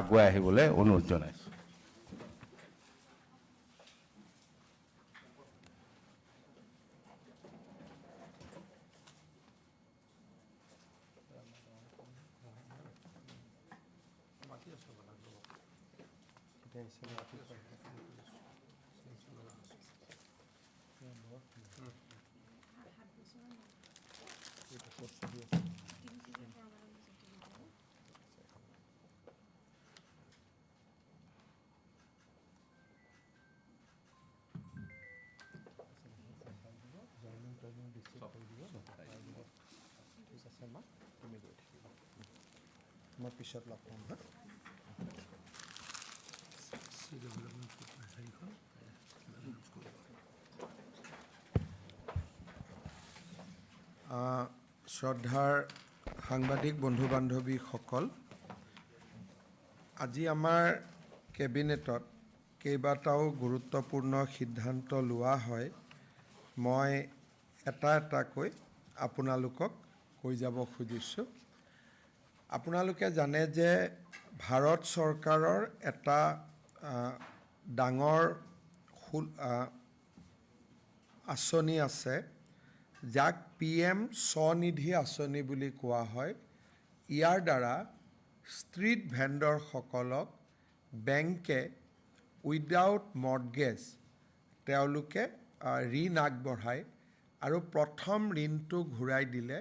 আগুৱাই আহিবলৈ অনুৰোধ জনাইছোঁ। মই পিছত লগ পাম হা। শ্ৰদ্ধাৰ সাংবাদিক বন্ধু বান্ধৱীসকল, আজি আমাৰ কেবিনেটত কেইবাটাও গুৰুত্বপূৰ্ণ সিদ্ধান্ত লোৱা হয়। মই এটা এটাকৈ আপোনালোকক কৈ যাব খুজিছোঁ। আপোনালোকে জানে যে ভাৰত চৰকাৰৰ এটা ডাঙৰ আঁচনি আছে, যাক PM স্বনিধি আঁচনি বুলি কোৱা হয়। ইয়াৰ দ্বাৰা ষ্ট্ৰীট ভেণ্ডৰসকলক বেংকে উইদাউট মৰ্টগেজ তেওঁলোকে ঋণ আগবঢ়ায় আৰু প্ৰথম ঋণটো ঘূৰাই দিলে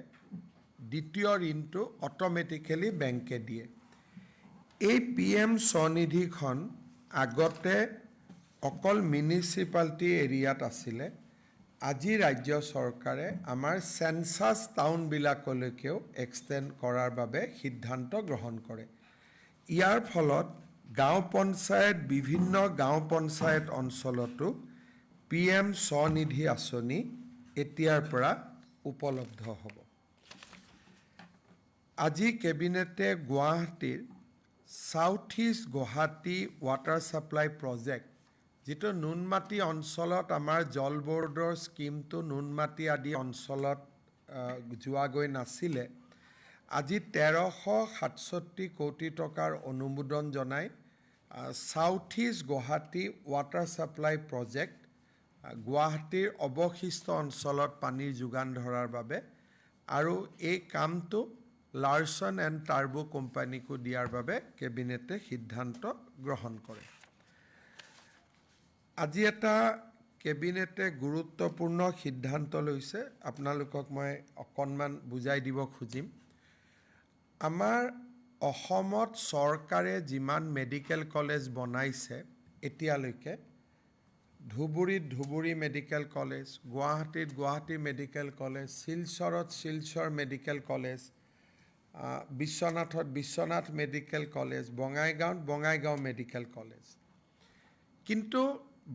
দ্বিতীয় ঋণটো অট'মেটিকেলি বেংকে দিয়ে। এই PM স্বনিধিখন আগতে অকল মিউনিচিপালিটি এৰিয়াত আছিলে। আজি ৰাজ্য চৰকাৰে আমাৰ চেনচাছ টাউনবিলাকলৈকেও এক্সটেণ্ড কৰাৰ বাবে সিদ্ধান্ত গ্ৰহণ কৰে। ইয়াৰ ফলত গাঁও পঞ্চায়ত, বিভিন্ন গাঁও পঞ্চায়ত অঞ্চলতো PM স্বনিধি আঁচনি এতিয়াৰ পৰা উপলব্ধ হ'ব। আজি কেবিনেটে গুৱাহাটীৰ south east Guwahati water supply project, যিটো নুনমাটি অঞ্চলত আমাৰ জল বৰ্ডৰ স্কিমটো নুনমাটি আদি অঞ্চলত যোৱাগৈ নাছিলে, আজি 1367 কোটি টকাৰ অনুমোদন জনাই south east Guwahati water supply project গুৱাহাটীৰ অৱশিষ্ট অঞ্চলত পানীৰ যোগান ধৰাৰ বাবে, আৰু এই কামটো লাৰ্চন এণ্ড টাৰ্বো কোম্পানীকো দিয়াৰ বাবে কেবিনেটে সিদ্ধান্ত গ্ৰহণ কৰে। আজি এটা কেবিনেটে গুৰুত্বপূৰ্ণ সিদ্ধান্ত লৈছে, আপোনালোকক মই অকণমান বুজাই দিব খুজিম। আমাৰ অসমত চৰকাৰে যিমান মেডিকেল কলেজ বনাইছে এতিয়ালৈকে, ধুবুৰীত ধুবুৰী মেডিকেল কলেজ, গুৱাহাটীত গুৱাহাটী মেডিকেল কলেজ, শিলচৰত শিলচৰ মেডিকেল কলেজ, বিশ্বনাথত বিশ্বনাথ মেডিকেল কলেজ, বঙাইগাঁৱত বঙাইগাঁও মেডিকেল কলেজ। কিন্তু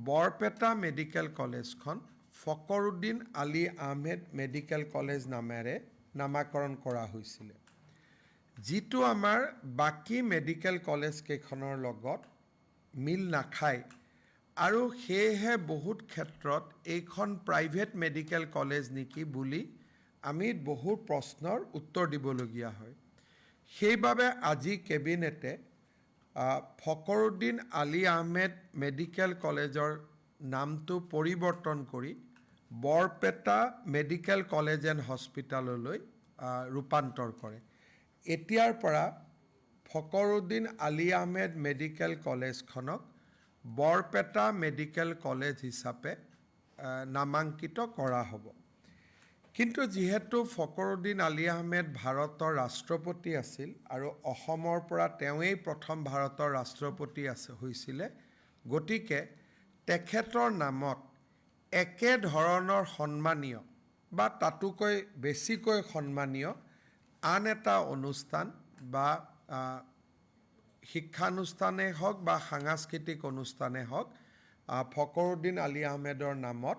বৰপেটা মেডিকেল কলেজখন ফকৰুদ্দিন আলী আহমেদ মেডিকেল কলেজ নামেৰে নামাকৰণ কৰা হৈছিলে, যিটো আমাৰ বাকী মেডিকেল কলেজ কেইখনৰ লগত মিল নাখায়, আৰু সেয়েহে বহুত ক্ষেত্ৰত এইখন প্ৰাইভেট মেডিকেল কলেজ নেকি বুলি আমি বহু প্ৰশ্নৰ উত্তৰ দিবলগীয়া হয়। সেইবাবে আজি কেবিনেটে ফকৰুদ্দিন আলী আহমেদ মেডিকেল কলেজৰ নামটো পৰিৱৰ্তন কৰি বৰপেটা মেডিকেল কলেজ এণ্ড হস্পিটাললৈ ৰূপান্তৰ কৰে। এতিয়াৰ পৰা ফকৰুদ্দিন আলী আহমেদ মেডিকেল কলেজখনক বৰপেটা মেডিকেল কলেজ হিচাপে নামাংকিত কৰা হ'ব। কিন্তু যিহেতু ফকৰুদ্দিন আলী আহমেদ ভাৰতৰ ৰাষ্ট্ৰপতি আছিল আৰু অসমৰ পৰা তেওঁৱেই প্ৰথম ভাৰতৰ ৰাষ্ট্ৰপতি হৈছিলে, গতিকে তেখেতৰ নামত একেধৰণৰ সন্মানীয় বা তাতোকৈ বেছিকৈ সন্মানীয় আন এটা অনুষ্ঠান বা শিক্ষানুষ্ঠানেই হওক বা সাংস্কৃতিক অনুষ্ঠানেই হওক ফকৰুদ্দিন আলী আহমেদৰ নামত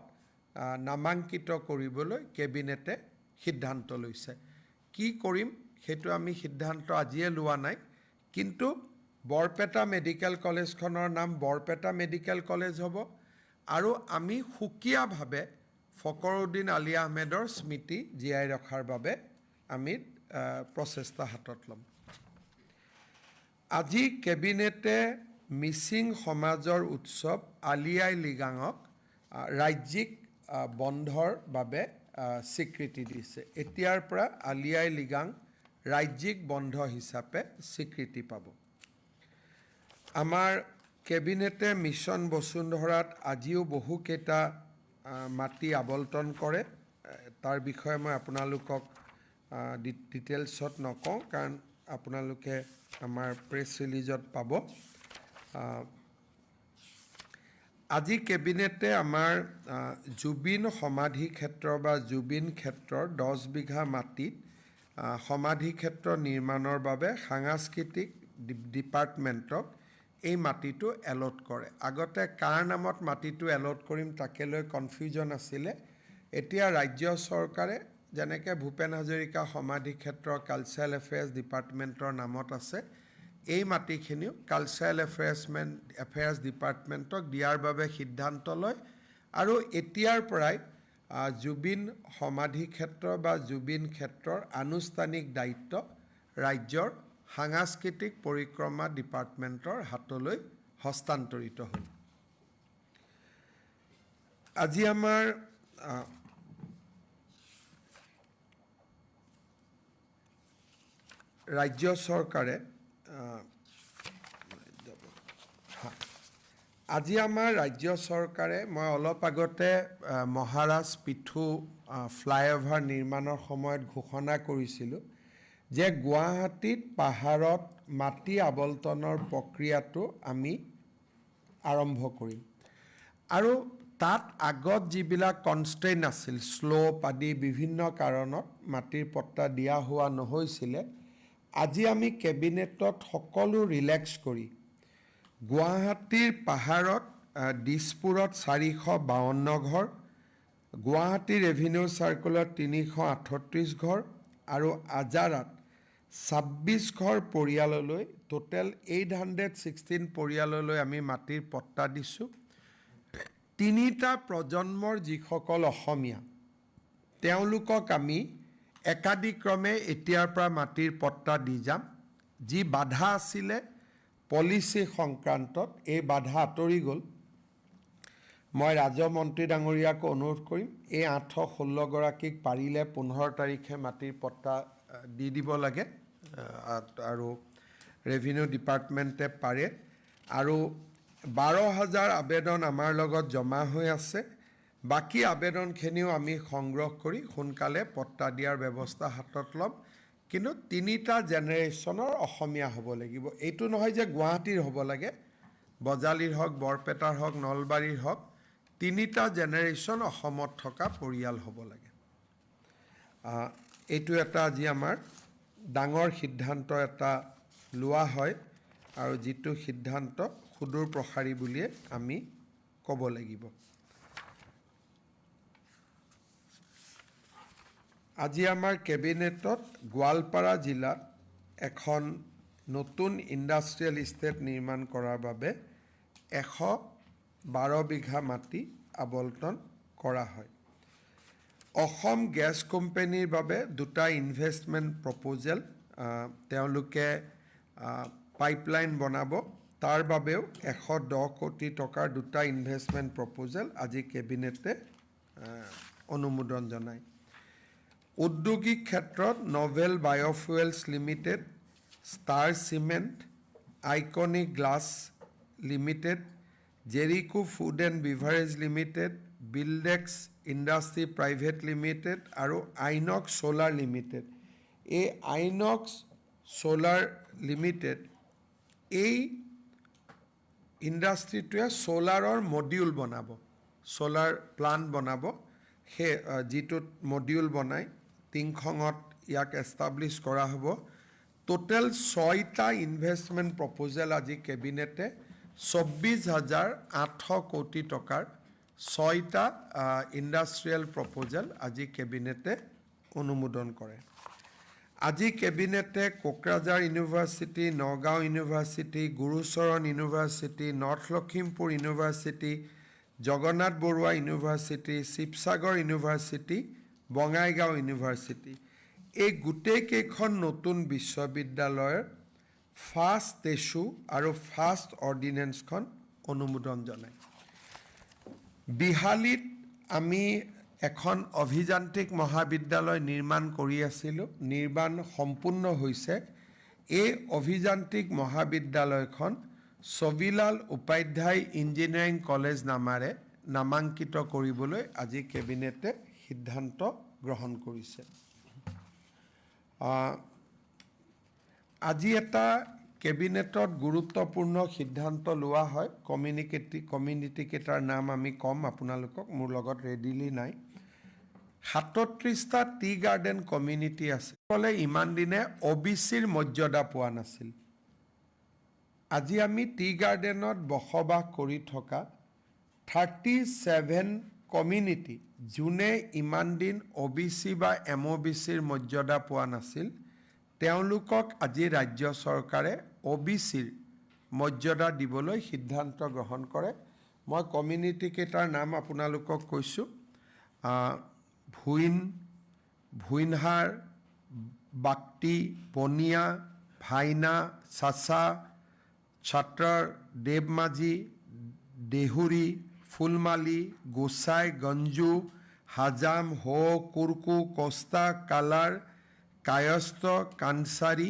নামাংকিত কৰিবলৈ কেবিনেটে সিদ্ধান্ত লৈছে। কি কৰিম সেইটো আমি সিদ্ধান্ত আজিয়ে লোৱা নাই, কিন্তু বৰপেটা মেডিকেল কলেজখনৰ নাম বৰপেটা মেডিকেল কলেজ হ'ব, আৰু আমি সুকীয়াভাৱে ফকৰুদ্দিন আলী আহমেদৰ স্মৃতি জীয়াই ৰখাৰ বাবে আমি প্ৰচেষ্টা হাতত ল'ম। আজি কেবিনেটে মিচিং সমাজৰ উৎসৱ আলি আই লৃগাঙক ৰাজ্যিক বন্ধৰ বাবে স্বীকৃতি দিছে। এতিয়াৰ পৰা আলি আই লৃগাং ৰাজ্যিক বন্ধ হিচাপে স্বীকৃতি পাব। আমাৰ কেবিনেটে মিছন বসুন্ধৰাত আজিও বহুকেইটা মাটি আবণ্টন কৰে। তাৰ বিষয়ে মই আপোনালোকক ডিটেইলছত নকওঁ, কাৰণ আপোনালোকে আমাৰ প্ৰেছ ৰিলিজত পাব। আজি কেবিনেটে আমাৰ জুবিন সমাধি ক্ষেত্ৰ বা জুবিন ক্ষেত্ৰৰ 10 বিঘা মাটিত সমাধি ক্ষেত্ৰ নিৰ্মাণৰ বাবে সাংস্কৃতিক ডিপাৰ্টমেণ্টক এই মাটিটো এলট কৰে। আগতে কাৰ নামত মাটিটো এলট কৰিম তাকে লৈ কনফিউজন আছিলে। এতিয়া ৰাজ্য চৰকাৰে যেনেকৈ ভূপেন হাজৰিকা সমাধি ক্ষেত্ৰ কালচাৰেল এফেয়াৰ্ছ ডিপাৰ্টমেণ্টৰ নামত আছে, এই মাটিখিনিও কালচাৰেল এফেয়াৰ্ছ ডিপাৰ্টমেণ্টক দিয়াৰ বাবে সিদ্ধান্ত লয়। আৰু এতিয়াৰ পৰাই জুবিন সমাধি ক্ষেত্ৰ বা জুবিন ক্ষেত্ৰৰ আনুষ্ঠানিক দায়িত্ব ৰাজ্যৰ সাংস্কৃতিক পৰিক্ৰমা ডিপাৰ্টমেণ্টৰ হাতলৈ হস্তান্তৰিত হ'ল। আজি আমাৰ ৰাজ্য চৰকাৰে মই অলপ আগতে মহাৰাজ পিথু ফ্লাইঅভাৰ নিৰ্মাণৰ সময়ত ঘোষণা কৰিছিলোঁ যে গুৱাহাটীত পাহাৰত মাটি আবণ্টনৰ প্ৰক্ৰিয়াটো আমি আৰম্ভ কৰিম। আৰু তাত আগত যিবিলাক কনষ্ট্ৰেইন আছিল, শ্লোপ আদি বিভিন্ন কাৰণত মাটিৰ পট্টা দিয়া হোৱা নহৈছিলে, আজি আমি কেবিনেটত সকলো ৰিলেক্স কৰি গুৱাহাটীৰ পাহাৰত দিছপুৰত 452 ঘৰ, গুৱাহাটী ৰেভিনিউ চাৰ্কুলত 338 ঘৰ আৰু আজাৰাত 26 ঘৰ পৰিয়াললৈ, টোটেল 816 পৰিয়াললৈ আমি মাটিৰ পট্টা দিছোঁ। 3টা প্ৰজন্মৰ যিসকল অসমীয়া, তেওঁলোকক আমি একাদিক্ৰমে এতিয়াৰ পৰা মাটিৰ পট্টা দি যাম। যি বাধা আছিলে পলিচি সংক্ৰান্তত, এই বাধা আঁতৰি গ'ল। মই ৰাজমন্ত্ৰী ডাঙৰীয়াক অনুৰোধ কৰিম, এই 816 গৰাকীক পাৰিলে 15 তাৰিখে মাটিৰ পট্টা দি দিব লাগে। আৰু ৰেভিনিউ ডিপাৰ্টমেণ্টে পাৰে। আৰু 12,000 আবেদন আমাৰ লগত জমা হৈ আছে। বাকী আবেদনখিনিও আমি সংগ্ৰহ কৰি সোনকালে পট্টা দিয়াৰ ব্যৱস্থা হাতত ল'ম। কিন্তু 3টা জেনেৰেশ্যনৰ অসমীয়া হ'ব লাগিব। এইটো নহয় যে গুৱাহাটীৰ হ'ব লাগে, বজালীৰ হওক, বৰপেটাৰ হওক, নলবাৰীৰ হওক, 3টা জেনেৰেশ্যন অসমত থকা পৰিয়াল হ'ব লাগে। এইটো এটা আজি আমাৰ ডাঙৰ সিদ্ধান্ত এটা লোৱা হয়, আৰু যিটো সিদ্ধান্ত সুদূৰ প্ৰসাৰী বুলিয়ে আমি ক'ব লাগিব। আজি আমাৰ কেবিনেটত গোৱালপাৰা জিলাত এখন নতুন ইণ্ডাষ্ট্ৰিয়েল ইষ্টেট নিৰ্মাণ কৰাৰ বাবে 112 বিঘা মাটি আবণ্টন কৰা হয়। অসম গেছ কোম্পানীৰ বাবে 2টা ইনভেষ্টমেণ্ট প্ৰপ'জেল, তেওঁলোকে পাইপলাইন বনাব, তাৰ বাবেও 110 কোটি টকাৰ 2টা ইনভেষ্টমেণ্ট প্ৰপ'জেল আজি কেবিনেটে অনুমোদন জনায়। উদ্যোগিক ক্ষেত্ৰত novel biofuels limited, star cement, iconic glass limited, Jericho food and beverage limited, Buildex industry private limited আৰু আইনক্স ছ'লাৰ লিমিটেড। এই আইনক্স ছ'লাৰ লিমিটেড, এই ইণ্ডাষ্ট্ৰিটোৱে ছ'লাৰৰ মডিউল বনাব, ছ'লাৰ প্লাণ্ট বনাব। সেই যিটোত মডিউল বনায়, টিংখঙত ইয়াক এষ্টাব্লিছ কৰা হ'ব। টোটেল 6টা ইনভেষ্টমেণ্ট প্ৰপ'জেল আজি কেবিনেটে 24,800 কোটি টকাৰ 6টা ইণ্ডাষ্ট্ৰিয়েল প্ৰপ'জেল আজি কেবিনেটে অনুমোদন কৰে। আজি কেবিনেটে Kokrajhar university, Nagaon university, Gurucharan university, north Lakhimpur university, Jagannath Baruah university, Sivasagar university, Bongaigaon university, এই গোটেইকেইখন নতুন বিশ্ববিদ্যালয়ৰ ফাৰ্ষ্ট ইছ্যু আৰু ফাৰ্ষ্ট অৰ্ডিনেন্সখন অনুমোদন জনায়। বিহালীত আমি এখন অভিযান্ত্ৰিক মহাবিদ্যালয় নিৰ্মাণ কৰি আছিলোঁ, নিৰ্মাণ সম্পূৰ্ণ হৈছে। এই অভিযান্ত্ৰিক মহাবিদ্যালয়খন ছবিলাল উপাধ্যায় ইঞ্জিনিয়াৰিং কলেজ নামেৰে নামাংকিত কৰিবলৈ আজি কেবিনেটে সিদ্ধান্ত গ্ৰহণ কৰিছে। আজি এটা কেবিনেটত গুৰুত্বপূৰ্ণ সিদ্ধান্ত লোৱা হয়। কমিউনিটি কেইটাৰ নাম আমি ক'ম আপোনালোকক, মোৰ লগত ৰেডিলি নাই। 37টা টি গাৰ্ডেন কমিউনিটি আছে, ক'লে ইমান দিনে OBCৰ মৰ্যাদা পোৱা নাছিল। আজি আমি টি গাৰ্ডেনত বসবাস কৰি থকা 37 কমিউনিটি, যোনে ইমান দিন OBC বা MOBCৰ মৰ্যাদা পোৱা নাছিল, তেওঁলোকক আজি ৰাজ্য চৰকাৰে OBCৰ মৰ্যাদা দিবলৈ সিদ্ধান্ত গ্ৰহণ কৰে। মই কমিউনিটি কেইটাৰ নাম আপোনালোকক কৈছোঁ। ভুইনহাৰ, বাক্তি, বনিয়া, ভাইনা, চাচা, ছাত্ৰৰ, দেৱমাঝি, দেহুৰী, ফুলমালী, গোসাই, গঞ্জু, হাজাম, হো, কুৰকু, কস্তা, কালাৰ, কায়স্থ, কানসাৰী,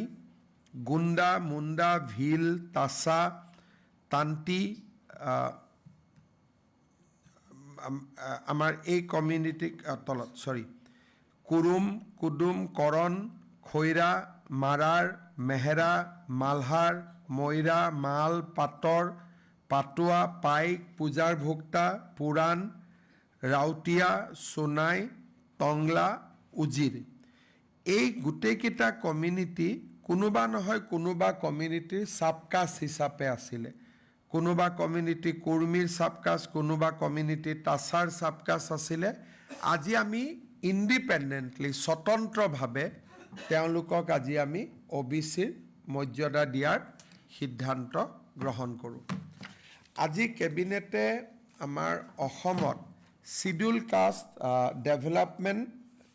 গুণ্ডা, মুণ্ডা, ভিল, তাছা, তান্তি, আমাৰ এই কমিউনিটি তলত কুৰুম, কুডুম, কৰণ, খৈৰা, মাৰাৰ, মেহেৰা, মালহাৰ, মৈৰা, মাল, পাটৰ, পাটুৱা, পাইক, পূজাৰ ভোক্তা, পুৰাণ, ৰাউতীয়া, সোণাই, টংলা, উজিৰ। এই গোটেইকেইটা কমিউনিটি কোনোবা নহয় কোনোবা কমিউনিটিৰ চাবকাষ্ট হিচাপে আছিলে। কোনোবা কমিউনিটি কুৰ্মীৰ চাবকাষ্ট, কোনোবা কমিউনিটি তাছাৰ চাবকাষ্ট আছিলে। আজি আমি ইণ্ডিপেণ্ডেণ্টলি, স্বতন্ত্ৰভাৱে তেওঁলোকক আজি আমি OBCৰ মৰ্যাদা দিয়াৰ সিদ্ধান্ত গ্ৰহণ কৰোঁ। আজি কেবিনেটে আমাৰ অসমত চিডিউল কাষ্ট ডেভেলপমেণ্ট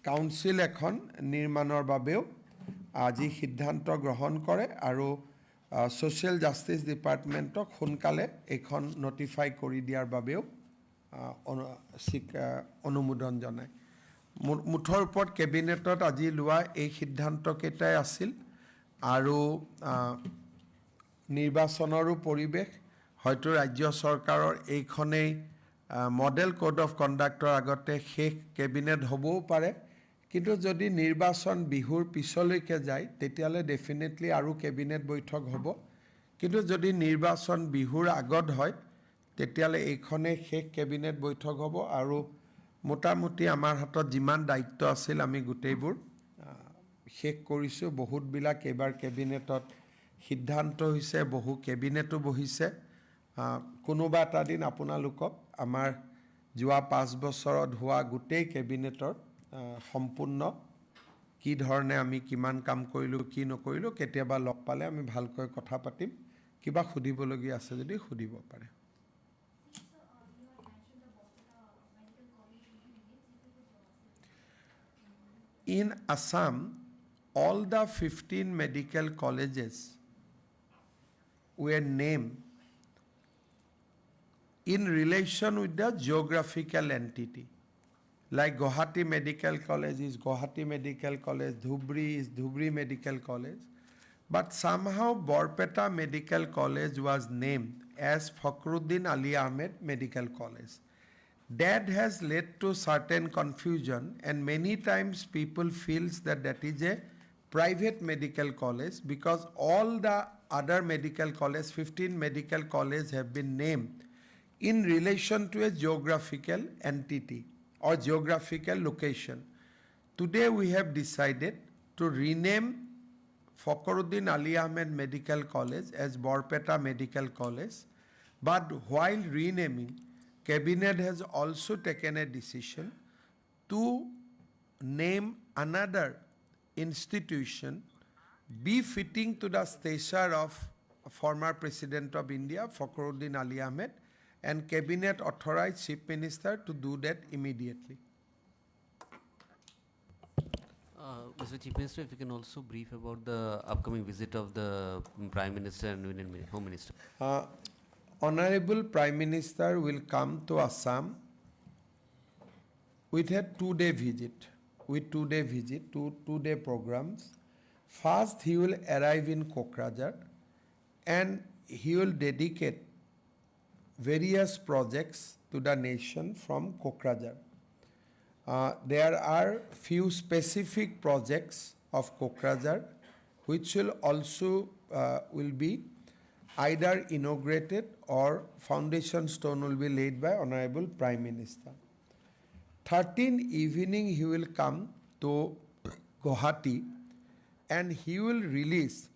কাউন্সিল এখন নিৰ্মাণৰ বাবেও আজি সিদ্ধান্ত গ্ৰহণ কৰে আৰু ছ'চিয়েল জাষ্টিছ ডিপাৰ্টমেণ্টক সোনকালে এইখন নটিফাই কৰি দিয়াৰ বাবেও অনুমোদন জনায়। মুঠৰ ওপৰত কেবিনেটত আজি লোৱা এই সিদ্ধান্তকেইটাই আছিল। আৰু নিৰ্বাচনৰো পৰিৱেশ, হয়তো ৰাজ্য চৰকাৰৰ এইখনেই মডেল কোড অফ কণ্ডাক্টৰ আগতে শেষ কেবিনেট হ'বও পাৰে। কিন্তু যদি নিৰ্বাচন বিহুৰ পিছলৈকে যায়, তেতিয়াহ'লে ডেফিনেটলি আৰু কেবিনেট বৈঠক হ'ব। কিন্তু যদি নিৰ্বাচন বিহুৰ আগত হয়, তেতিয়াহ'লে এইখনেই শেষ কেবিনেট বৈঠক হ'ব। আৰু মোটামুটি আমাৰ হাতত যিমান দায়িত্ব আছিল আমি গোটেইবোৰ শেষ কৰিছোঁ। বহুতবিলাক এইবাৰ কেবিনেটত সিদ্ধান্ত হৈছে, বহু কেবিনেটো বহিছে। কোনোবা এটা দিন আপোনালোকক আমাৰ যোৱা 5 বছৰত হোৱা গোটেই কেবিনেটৰ সম্পূৰ্ণ কি ধৰণে আমি কিমান কাম কৰিলোঁ, কি নকৰিলোঁ, কেতিয়াবা লগ পালে আমি ভালকৈ কথা পাতিম। কিবা সুধিবলগীয়া আছে যদি সুধিব পাৰে। In Assam, all the 15 medical colleges were named in relation with the geographical entity. Like Guwahati Medical College is Guwahati Medical College, Dhubri is Dhubri Medical College. But somehow Borpeta Medical College was named as Fakhruddin Ali Ahmed Medical College. That has led to certain confusion, and many times people feels that that is a private medical college, because all the other medical colleges, 15 medical colleges have been named in relation to a geographical entity or geographical location. Today we have decided to rename Fakhruddin Ali Ahmed Medical College as Borpeta Medical College. But while renaming, Cabinet has also taken a decision to name another institution befitting to the stature of former President of India, Fakhruddin Ali Ahmed, and Cabinet authorized Chief Minister to do that immediately. Mr. Chief Minister, if you can also brief about the upcoming visit of the Prime Minister and Union Home Minister. Honorable Prime Minister will come to Assam with a two-day visit, two-day programs. First, he will arrive in Kokrajhar and he will dedicate various projects to the nation from Kokrajhar. There are few specific projects of Kokrajhar which will also will be either inaugurated or foundation stone will be laid by Honorable Prime Minister. 13 evening he will come to Guwahati and he will release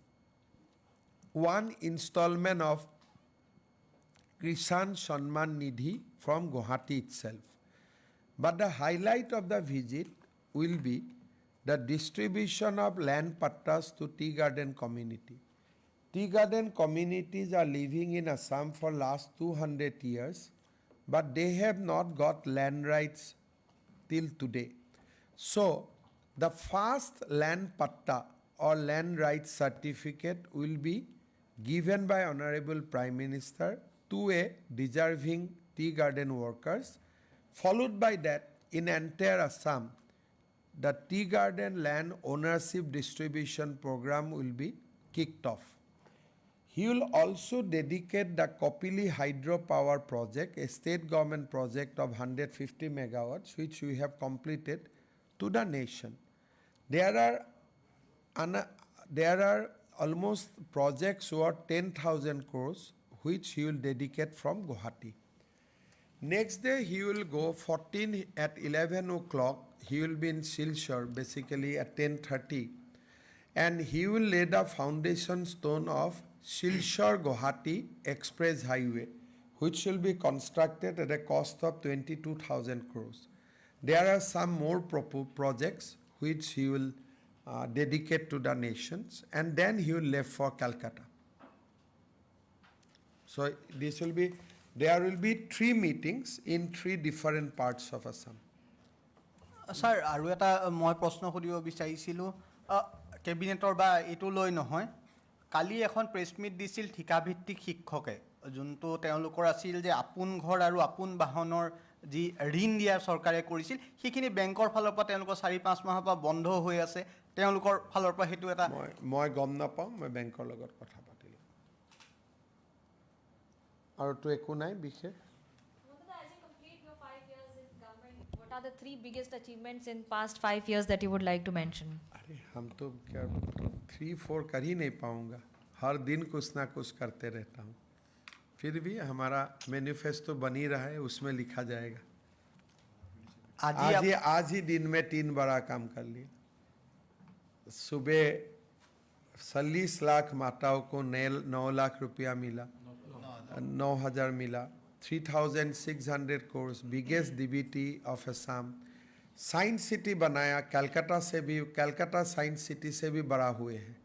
one installment of Kisan Samman Nidhi from Guwahati itself. But the highlight of the visit will be the distribution of land pattas to tea garden community. Tea garden communities are living in Assam for last 200 years, but they have not got land rights till today. So, the first land patta or land rights certificate will be given by Honorable Prime Minister to a deserving tea garden workers. Followed by that, in entire Assam, the tea garden land ownership distribution program will be kicked off. He will also dedicate the Kopili hydropower project, a state government project of 150 megawatts, which we have completed, to the nation. There are almost projects worth 10,000 crores, which he will dedicate from Guwahati. Next day, he will go 14 at 11 o'clock. He will be in Silchar, basically at 10:30. And he will lay the foundation stone of Silchar-Guwahati Express Highway, which will be constructed at a cost of 22,000 crores. There are some more projects which he will dedicate to the nations, and then he will leave for Calcutta. So this will be, there will be 3 meetings in 3 different parts of Assam. Sir, আৰু এটা মই প্ৰশ্ন সুধিব বিচাৰিছিলোঁ কেবিনেটৰ বা এইটো লৈ নহয় কালি এখন প্ৰেছ মিট দিছিল ঠিকাভিত্তিক শিক্ষকে যোনটো তেওঁলোকৰ আছিল যে আপোন ঘৰ আৰু আপোন বাহনৰ যি ঋণ দিয়া চৰকাৰে কৰিছিল সেইখিনি বেংকৰ ফালৰ পৰা তেওঁলোকৰ 4-5 মাহৰ পৰা বন্ধ হৈ আছে তেওঁলোকৰ ফালৰ পৰা হেতু এটা মই গম নাপাওঁ মই বেংকৰ লগত কথা পাতিলোঁ আৰু তো একো নাই বিশেষ What are the 3 biggest achievements in past 5 years that you would like to mention? अरे हम तो क्या 3-4 कर ही नहीं पाऊंगा हर दिन कुछ ना कुछ करते रहता हूँ फिर भी हमारा मैनिफेस्टो बनी रहा है उसमें लिखा जाएगा आज ही दिन में 3 बड़ा काम कर लिया सुबह 40 लाख माताओं को 9 लाख रुपया मिला 9,000 मिला 3,600 crores biggest DBT of Assam science city बनाया कलकत्ता से भी कलकत्ता साइंस सिटी से भी बड़ा हुए हैं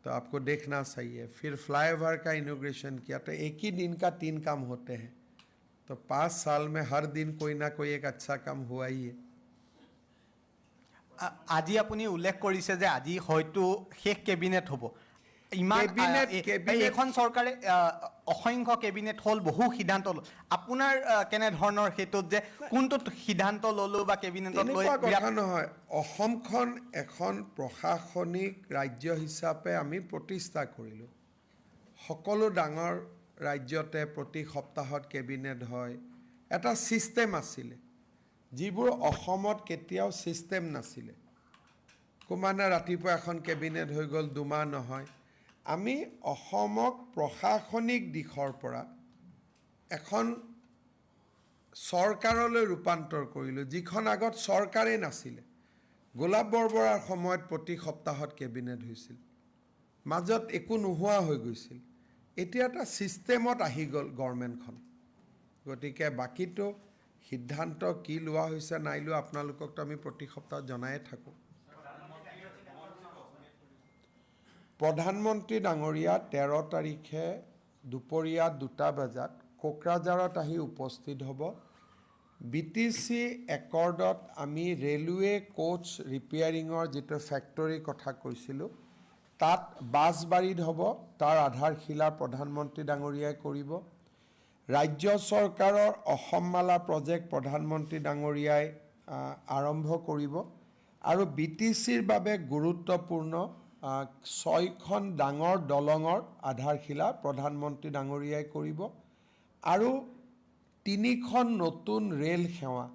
तो आपको देखना सही है फिर फ्लाईओवर का इनॉग्रेशन किया तो एक ही दिन का 3 काम होते हैं तो 5 साल में हर दिन कोई ना कोई एक अच्छा काम हुआ ही है আজি আপুনি উল্লেখ কৰিছে যে আজি হয়তো শেষ কেবিনেট হ'ব ইমান এখন চৰকাৰে অসংখ্য কেবিনেট হল বহু সিদ্ধান্ত লল আপোনাৰ কেনে ধৰণৰ হেতুত যে কোনটো সিদ্ধান্ত ললো বা কেবিনেটত লৈ কথা নহয় অসমখন এখন প্ৰশাসনিক ৰাজ্য হিচাপে আমি প্ৰতিষ্ঠা কৰিলো সকলো ডাঙৰ ৰাজ্যতে প্ৰতি সপ্তাহত কেবিনেট হয় এটা সিস্টেম আছিল যিবোৰ অসমত কেতিয়াও সিস্টেম নাছিল কোমানা ৰাতিপুৱা এখন কেবিনেট হৈ গল 2 মাহ নহয় আমি অসমক প্ৰশাসনিক দিশৰ পৰা এখন চৰকাৰলৈ ৰূপান্তৰ কৰিলো যিখন আগত চৰকাৰে নাছিল গোলাপ বৰবৰাৰ সময়ত প্ৰতি সপ্তাহত কেবিনেট হৈছিল মাজত একো নোহোৱা হৈ গৈছিল এতিয়া এটা সিস্টেমত আহি গল গৱৰ্ণমেণ্টখন গতিকে বাকিটো সিদ্ধান্ত কি লোৱা হৈছে নাই লোৱা আপোনালোকক তো আমি প্ৰতি সপ্তাহ জনায়ে থাকো প্ৰধানমন্ত্ৰী ডাঙৰীয়া 13 তাৰিখে দুপৰীয়া 2টা বজাত কোকৰাঝাৰত আহি উপস্থিত হ'ব BTC একৰ্ডত আমি ৰেলৱে কোচ ৰিপেয়াৰিঙৰ যিটো ফেক্টৰীৰ কথা কৈছিলোঁ তাত বাছবাৰীত হ'ব তাৰ আধাৰশিলা প্ৰধানমন্ত্ৰী ডাঙৰীয়াই কৰিব ৰাজ্য চৰকাৰৰ অসমমালা প্ৰজেক্ট প্ৰধানমন্ত্ৰী ডাঙৰীয়াই আৰম্ভ কৰিব আৰু BTCৰ বাবে গুৰুত্বপূৰ্ণ 6খন ডাঙৰ দলঙৰ আধাৰশিলা প্ৰধানমন্ত্ৰী ডাঙৰীয়াই কৰিব আৰু 3খন নতুন ৰেল সেৱা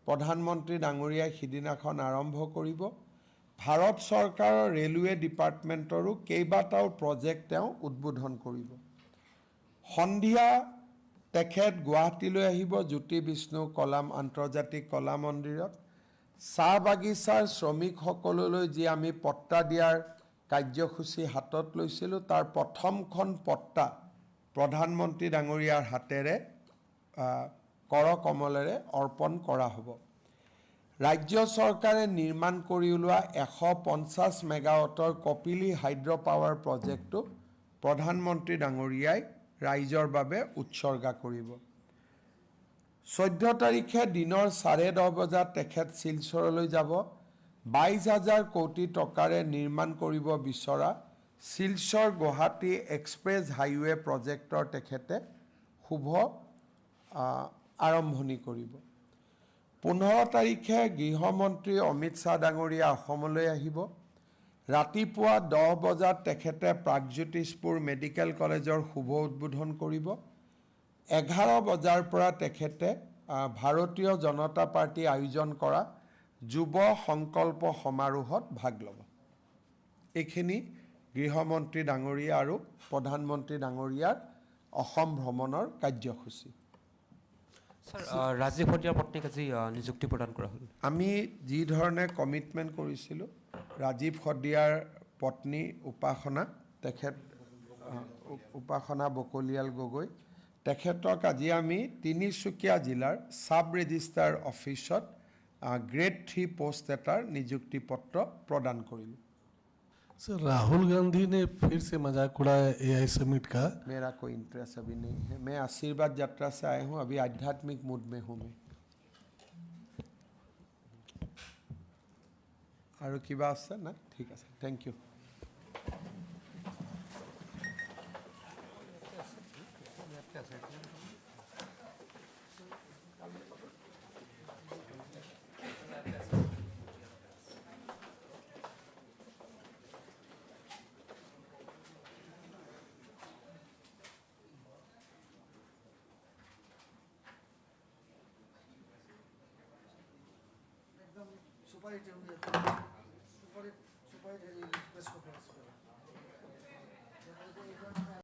প্ৰধানমন্ত্ৰী ডাঙৰীয়াই সিদিনাখন আৰম্ভ কৰিব ভাৰত চৰকাৰৰ ৰেলৱে ডিপাৰ্টমেণ্টৰো কেইবাটাও প্ৰজেক্ট তেওঁ উদ্বোধন কৰিব সন্ধিয়া তেখেত গুৱাহাটীলৈ আহিব জ্যোতি বিষ্ণু কলা আন্তৰ্জাতিক কলা মন্দিৰত চাহ বাগিচাৰ শ্ৰমিকসকললৈ যি আমি পট্টা দিয়াৰ কাৰ্যসূচী হাতত লৈছিলোঁ তাৰ প্ৰথমখন পট্টা প্ৰধানমন্ত্ৰী ডাঙৰীয়াৰ হাতেৰে কৰকমলেৰে অৰ্পণ কৰা হ'ব ৰাজ্য চৰকাৰে নিৰ্মাণ কৰি উলোৱা 150 মেগাৱাটৰ কপিলী হাইড্ৰ পাৱাৰ প্ৰজেক্টটো প্ৰধানমন্ত্ৰী ডাঙৰীয়াই ৰাইজৰ বাবে উৎসৰ্গা কৰিব 14 তাৰিখে দিনৰ 10:30 বজাত তেখেত শিলচৰলৈ যাব 22,000 কোটি টকাৰে নিৰ্মাণ কৰিব বিচৰা শিলচৰ গুৱাহাটী এক্সপ্ৰেছ হাইৱে প্ৰজেক্টৰ তেখেতে শুভ আৰম্ভণি কৰিব 15 তাৰিখে গৃহমন্ত্ৰী অমিত শ্বাহ ডাঙৰীয়া অসমলৈ আহিব ৰাতিপুৱা 10 বজাত তেখেতে প্ৰাগজ্যোতিষপুৰ মেডিকেল কলেজৰ শুভ উদ্বোধন কৰিব 11 বজাৰ পৰা তেখেতে ভাৰতীয় জনতা পাৰ্টি আয়োজন কৰা যুৱ সংকল্প সমাৰোহত ভাগ ল'ব এইখিনি গৃহমন্ত্ৰী ডাঙৰীয়া আৰু প্ৰধানমন্ত্ৰী ডাঙৰীয়াৰ অসম ভ্ৰমণৰ কাৰ্যসূচী স্যাৰ ৰাজীৱ হদিয়াৰ পত্নীক আজি নিযুক্তি প্ৰদান কৰা হ'ল আমি যি ধৰণে কমিটমেণ্ট কৰিছিলোঁ ৰাজীৱ হদিয়াৰ পত্নী উপাসনা তেখেত উপাসনা বকলিয়াল গগৈ তেখেতক আজি আমি তিনিচুকীয়া জিলাৰ সাব ৰেজিষ্ট্ৰাৰ অফিচত গ্ৰেড 3 পোষ্ট এটাৰ নিযুক্তি পত্ৰ প্ৰদান কৰিলোঁ सर राहुल गांधी ने फिर से मजाक उड़ाया AI समिट का मेरा कोई इंटरेस्ट अभी नहीं है मैं आशीर्वाद यात्रा से आया हूँ अभी आध्यात्मिक मूड में हूँ मैं और किबा আছে না ঠিক আছে थैंक यू सुपर हिट है प्रेस कॉन्फ्रेंस